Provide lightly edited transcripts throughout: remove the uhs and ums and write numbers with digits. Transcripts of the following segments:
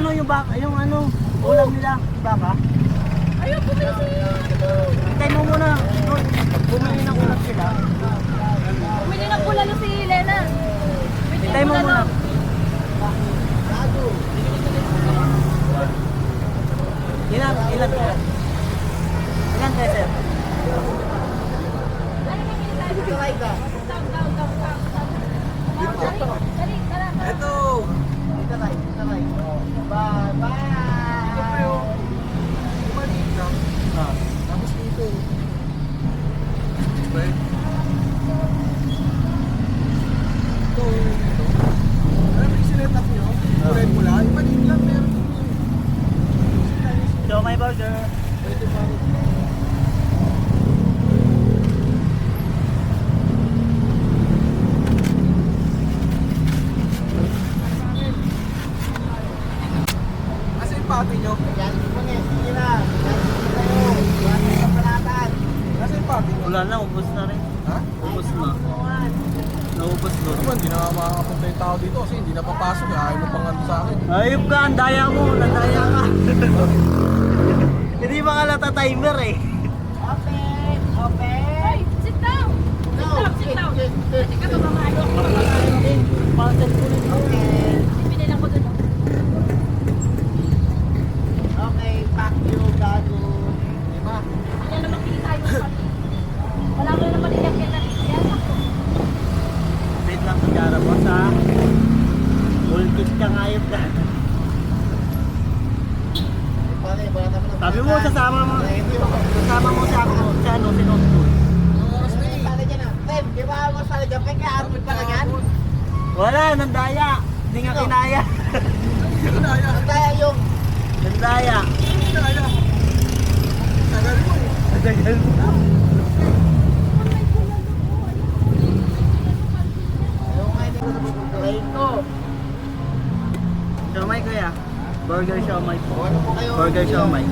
ano, yung ano, ulam nila, baka. Ayun, bumili si... Hintay mo muna, Lord. Bumili ng ulam sila. Bumili ng bulalo si Lena. Hintay mo muna. Ilan kayo? Ilan kayo, sir? Ito! Ah. Tapos dito. Diba? Ito. Alam mo yung sinet up nyo? Kulay pula. Yung maliit lang meron dito. So, my burger. Pwede pa. Asa yung pati nyo? Asa yung pati nyo? Wala na, ubos na rin. Ha? Ubos na. Naubos doon. Naman, hindi na makakapunta yung tao dito kasi hindi na papasok. Ayaw mo pang ano sa akin. Ayop ka, ang daya mo, nandaya ka. Hindi ba kalata timer eh? Hey, sit down! Sit down! Pwede ka ba mamalo? Pansel ko rin. Pinili ko dun. Diba? Yan naman kita yung pati. Wala ko naman ilagyan na rin yan. Wait lang sa gara mo sa ulkit ka ngayop ka. Sabi mo, sasama mo sa ako, sa ano, sinot ko. Anong oras na eh? Wala, nandaya. Hindi nga kinaya. Kinaya. Nandaya. Kinaya. Tagal mo eh. Nadagal mo. Siomay kuya. Burger siomay po. Burger siomay.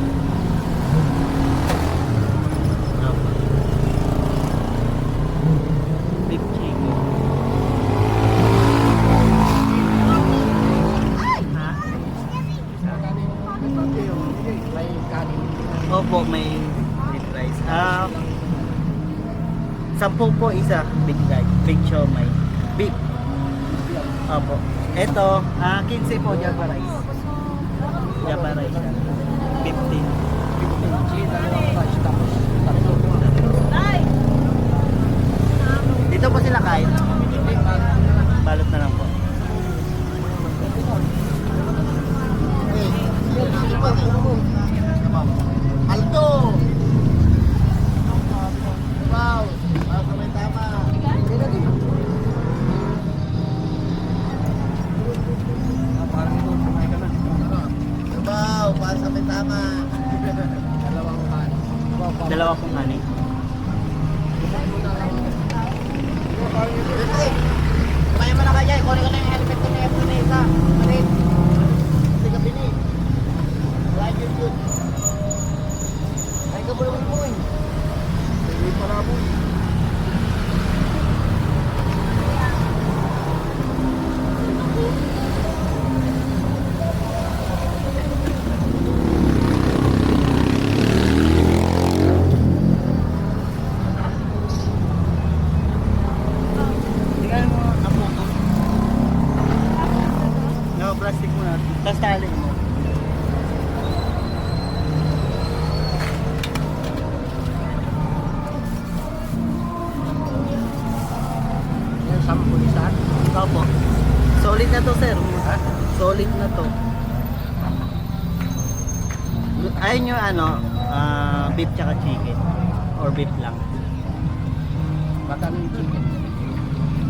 Beef chicken. Ha? May kanin. Opo, may beef rice. 10 po isa. Big rice. Big siomay. Big. Opo. Ito, 15 po Java rice. Java rice siya. 15. Dito po sila kain. Balot na lang po. Aldo! Wow! May tama. Parang ito, kumain ka na. Wow! Para sa may tama. Dalawang pan. Dalawa pong kanin. Kaya mo na kaya, kunin ko na yung helmet ko na yung na isa. Malit. Kasi gabi ni. Wala yun yun. Ay, kabulong mo eh. Hindi para mo. Tingnan mo ang puto. No, plastic mo na. Tapos tali mo. Yan, sampulisan. Opo. Solid na to, sir. Solid na to. Ayun yung ano, beef tsaka chicken. Or beef lang. Magkano yung chicken?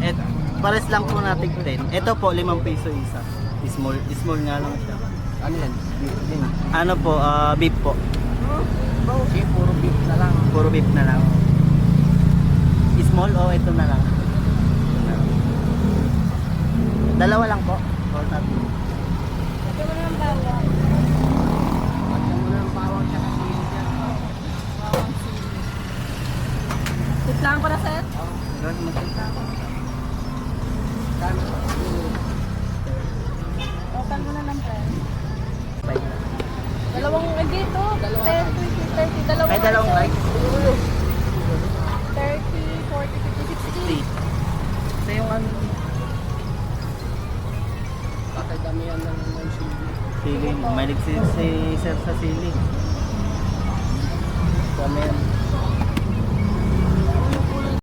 Et, pares lang po natin 10. Ito po, 5 piso isa. Small nga lang siya. Ano yan? Din. Ano po, beef po. Okay, puro beef na lang. Puro beef na lang. Small o ito na lang? Dalawa lang po. Or tatlo. Lagyan mo na ng bawang. Lagyan mo na ng bawang tsaka sili dyan. Bawang sili. Tiplaan ko na, sir. Ganun mo siya. Kano? Open mo na ng pen. Dalawang, dito. 10, 20, 30. Dalawang. Ay, dalawang ano, light. 30, 40, 50, 60. Ito yung ano. Bakit dami yan ng sili? Sili. Malig si Sir sa sili. Dami yan.